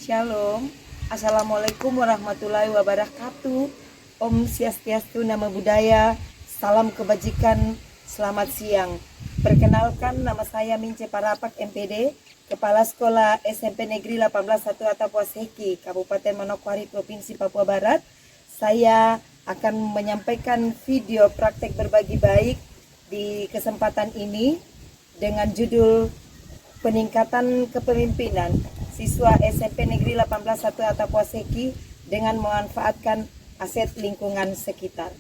Shalom. Assalamualaikum warahmatullahi wabarakatuh. Om Swastiastu, Namo Buddhaya. Salam kebajikan. Selamat siang. Perkenalkan, nama saya Mince Parapak MPD, Kepala Sekolah SMP Negeri 18 Atapuaseki, Kabupaten Manokwari, Provinsi Papua Barat. Saya akan menyampaikan video praktek berbagi baik di kesempatan ini dengan judul Peningkatan Kepemimpinan Siswa SMP Negeri 18 Atapuaseki dengan memanfaatkan aset lingkungan sekitar.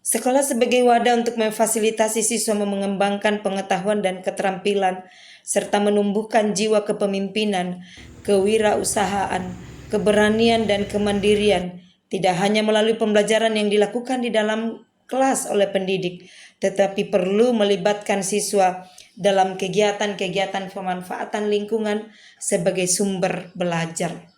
Sekolah sebagai wadah untuk memfasilitasi siswa mengembangkan pengetahuan dan keterampilan, serta menumbuhkan jiwa kepemimpinan, kewirausahaan, keberanian dan kemandirian, tidak hanya melalui pembelajaran yang dilakukan di dalam kelas oleh pendidik, tetapi perlu melibatkan siswa dalam kegiatan-kegiatan pemanfaatan lingkungan sebagai sumber belajar.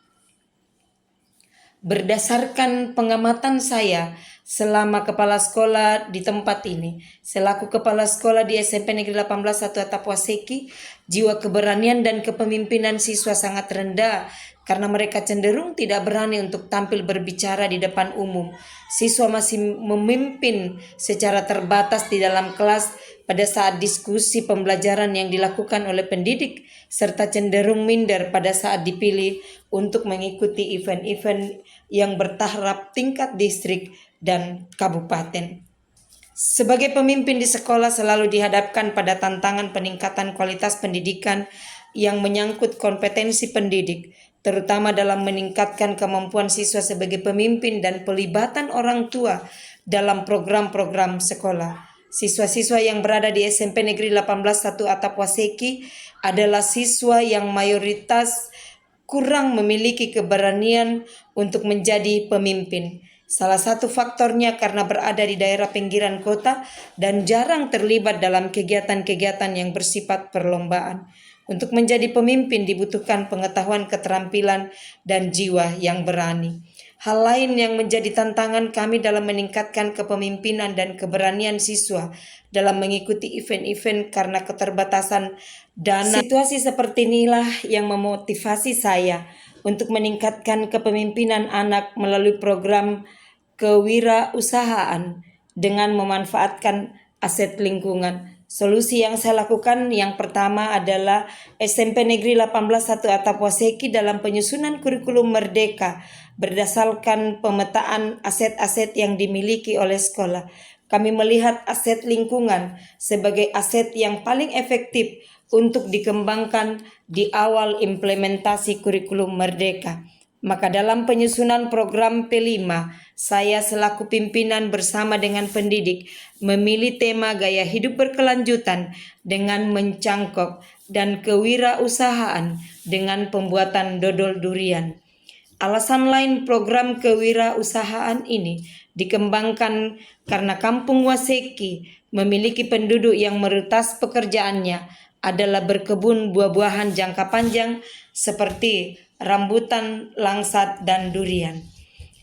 Berdasarkan pengamatan saya selama kepala sekolah di tempat ini, selaku kepala sekolah di SMP Negeri 18 Atapuaseki, jiwa keberanian dan kepemimpinan siswa sangat rendah karena mereka cenderung tidak berani untuk tampil berbicara di depan umum. Siswa masih memimpin secara terbatas di dalam kelas pada saat diskusi pembelajaran yang dilakukan oleh pendidik, serta cenderung minder pada saat dipilih untuk mengikuti event-event yang bertahap tingkat distrik dan kabupaten. Sebagai pemimpin di sekolah selalu dihadapkan pada tantangan peningkatan kualitas pendidikan yang menyangkut kompetensi pendidik, terutama dalam meningkatkan kemampuan siswa sebagai pemimpin dan pelibatan orang tua dalam program-program sekolah. Siswa-siswa yang berada di SMP Negeri 18 Atapuaseki adalah siswa yang mayoritas kurang memiliki keberanian untuk menjadi pemimpin. Salah satu faktornya karena berada di daerah pinggiran kota dan jarang terlibat dalam kegiatan-kegiatan yang bersifat perlombaan. Untuk menjadi pemimpin dibutuhkan pengetahuan, keterampilan, dan jiwa yang berani. Hal lain yang menjadi tantangan kami dalam meningkatkan kepemimpinan dan keberanian siswa dalam mengikuti event-event karena keterbatasan dana. Situasi seperti inilah yang memotivasi saya untuk meningkatkan kepemimpinan anak melalui program kewirausahaan dengan memanfaatkan aset lingkungan. Solusi yang saya lakukan yang pertama adalah SMP Negeri 18 Atapuaseki dalam penyusunan kurikulum merdeka berdasarkan pemetaan aset-aset yang dimiliki oleh sekolah. Kami melihat aset lingkungan sebagai aset yang paling efektif untuk dikembangkan di awal implementasi kurikulum merdeka. Maka dalam penyusunan program P5, saya selaku pimpinan bersama dengan pendidik memilih tema gaya hidup berkelanjutan dengan mencangkok dan kewirausahaan dengan pembuatan dodol durian. Alasan lain program kewirausahaan ini dikembangkan karena Kampung Waseki memiliki penduduk yang mayoritas pekerjaannya adalah berkebun buah-buahan jangka panjang seperti rambutan, langsat, dan durian.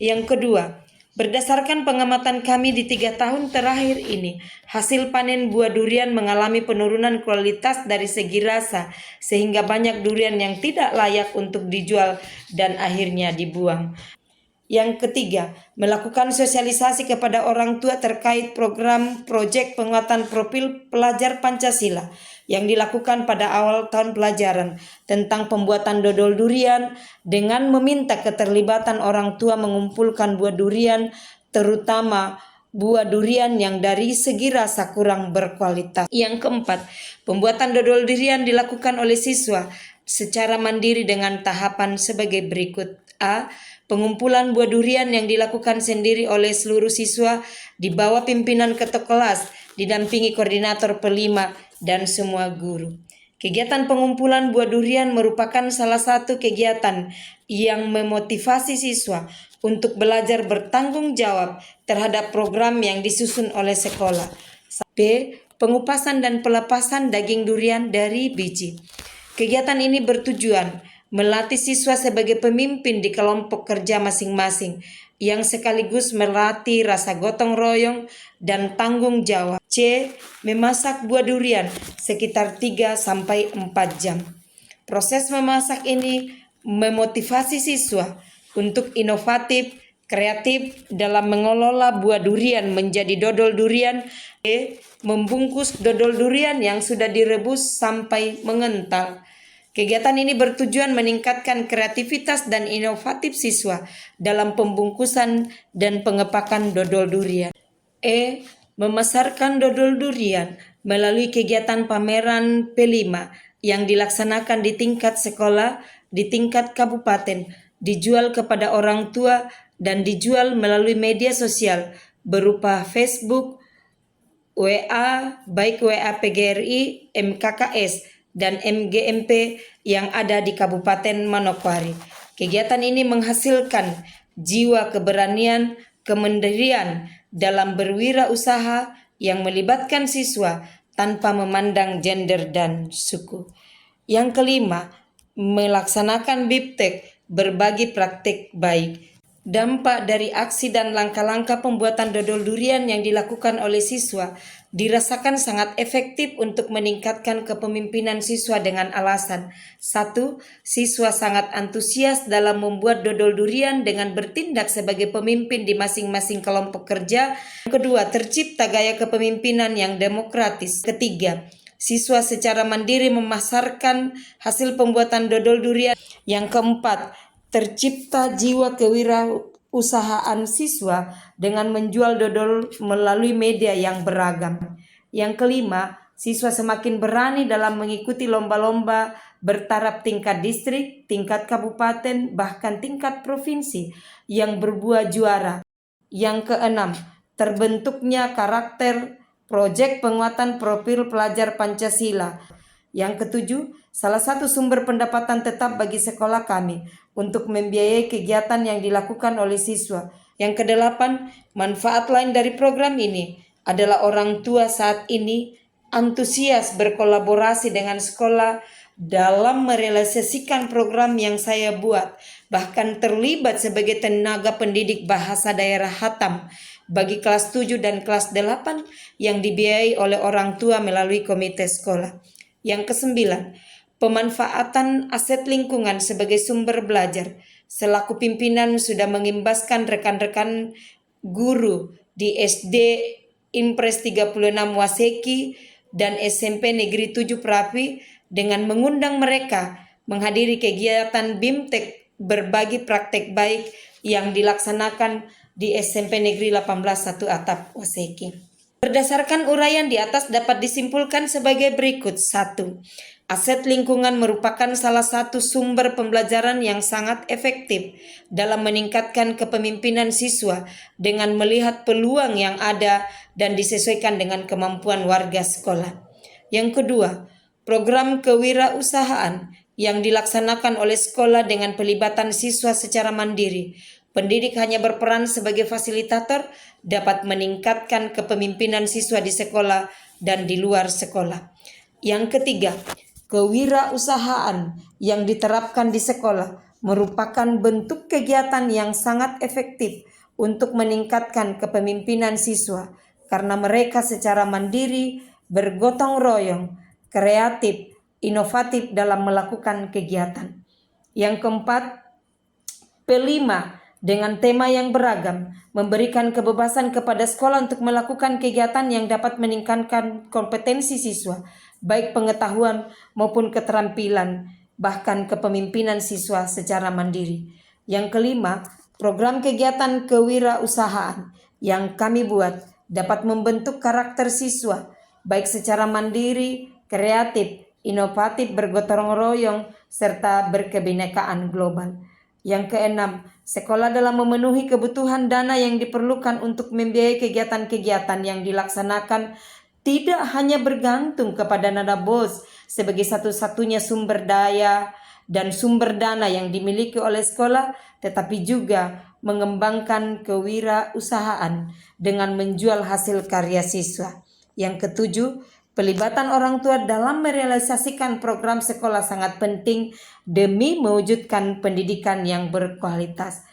Yang kedua, berdasarkan pengamatan kami di 3 tahun terakhir ini, hasil panen buah durian mengalami penurunan kualitas dari segi rasa, sehingga banyak durian yang tidak layak untuk dijual dan akhirnya dibuang. Yang ketiga, melakukan sosialisasi kepada orang tua terkait program proyek penguatan profil pelajar Pancasila yang dilakukan pada awal tahun pelajaran tentang pembuatan dodol durian dengan meminta keterlibatan orang tua mengumpulkan buah durian, terutama buah durian yang dari segi rasa kurang berkualitas. Yang keempat, pembuatan dodol durian dilakukan oleh siswa secara mandiri dengan tahapan sebagai berikut. A. Pengumpulan buah durian yang dilakukan sendiri oleh seluruh siswa di bawah pimpinan ketua kelas, didampingi koordinator P5 dan semua guru. Kegiatan pengumpulan buah durian merupakan salah satu kegiatan yang memotivasi siswa untuk belajar bertanggung jawab terhadap program yang disusun oleh sekolah. B. Pengupasan dan pelepasan daging durian dari biji. Kegiatan ini bertujuan melatih siswa sebagai pemimpin di kelompok kerja masing-masing yang sekaligus melatih rasa gotong royong dan tanggung jawab. C. Memasak buah durian sekitar 3-4 jam. Proses memasak ini memotivasi siswa untuk inovatif, kreatif dalam mengelola buah durian menjadi dodol durian, membungkus dodol durian yang sudah direbus sampai mengental. Kegiatan ini bertujuan meningkatkan kreativitas dan inovatif siswa dalam pembungkusan dan pengepakan dodol durian. Memasarkan dodol durian melalui kegiatan pameran P5 yang dilaksanakan di tingkat sekolah, di tingkat kabupaten, dijual kepada orang tua dan dijual melalui media sosial berupa Facebook, WA, baik WA PGRI, MKKS, dan MGMP yang ada di Kabupaten Manokwari. Kegiatan ini menghasilkan jiwa keberanian, kemandirian dalam berwirausaha yang melibatkan siswa tanpa memandang gender dan suku. Yang kelima, melaksanakan BIPTEK, berbagi praktik baik. Dampak dari aksi dan langkah-langkah pembuatan dodol durian yang dilakukan oleh siswa dirasakan sangat efektif untuk meningkatkan kepemimpinan siswa dengan alasan: 1. Siswa sangat antusias dalam membuat dodol durian dengan bertindak sebagai pemimpin di masing-masing kelompok kerja. Kedua, tercipta gaya kepemimpinan yang demokratis. Ketiga, siswa secara mandiri memasarkan hasil pembuatan dodol durian. Yang keempat, tercipta jiwa kewirausahaan siswa dengan menjual dodol melalui media yang beragam. Yang kelima, siswa semakin berani dalam mengikuti lomba-lomba bertaraf tingkat distrik, tingkat kabupaten, bahkan tingkat provinsi yang berbuah juara. Yang keenam, terbentuknya karakter proyek penguatan profil pelajar Pancasila. Yang ketujuh, salah satu sumber pendapatan tetap bagi sekolah kami untuk membiayai kegiatan yang dilakukan oleh siswa. Yang kedelapan, manfaat lain dari program ini adalah orang tua saat ini antusias berkolaborasi dengan sekolah dalam merealisasikan program yang saya buat, bahkan terlibat sebagai tenaga pendidik bahasa daerah Hatam bagi kelas 7 dan kelas 8 yang dibiayai oleh orang tua melalui komite sekolah. Yang kesembilan, pemanfaatan aset lingkungan sebagai sumber belajar. Selaku pimpinan sudah mengimbaskan rekan-rekan guru di SD Impres 36 Waseki dan SMP Negeri 7 Prapi dengan mengundang mereka menghadiri kegiatan BIMTEK berbagi praktek baik yang dilaksanakan di SMP Negeri 18 1 Atap Waseki. Berdasarkan uraian di atas dapat disimpulkan sebagai berikut. 1. Aset lingkungan merupakan salah satu sumber pembelajaran yang sangat efektif dalam meningkatkan kepemimpinan siswa dengan melihat peluang yang ada dan disesuaikan dengan kemampuan warga sekolah. Yang kedua, program kewirausahaan yang dilaksanakan oleh sekolah dengan pelibatan siswa secara mandiri. Pendidik hanya berperan sebagai fasilitator, dapat meningkatkan kepemimpinan siswa di sekolah dan di luar sekolah. Yang ketiga, kewirausahaan yang diterapkan di sekolah merupakan bentuk kegiatan yang sangat efektif untuk meningkatkan kepemimpinan siswa karena mereka secara mandiri, bergotong royong, kreatif, inovatif dalam melakukan kegiatan. Yang keempat, P5 dengan tema yang beragam, memberikan kebebasan kepada sekolah untuk melakukan kegiatan yang dapat meningkatkan kompetensi siswa, baik pengetahuan maupun keterampilan, bahkan kepemimpinan siswa secara mandiri. Yang kelima, program kegiatan kewirausahaan yang kami buat dapat membentuk karakter siswa, baik secara mandiri, kreatif, inovatif, bergotong royong, serta berkebinekaan global. Yang keenam, sekolah dalam memenuhi kebutuhan dana yang diperlukan untuk membiayai kegiatan-kegiatan yang dilaksanakan tidak hanya bergantung kepada nada BOS sebagai satu-satunya sumber daya dan sumber dana yang dimiliki oleh sekolah, tetapi juga mengembangkan kewirausahaan dengan menjual hasil karya siswa. Yang ketujuh, pelibatan orang tua dalam merealisasikan program sekolah sangat penting demi mewujudkan pendidikan yang berkualitas.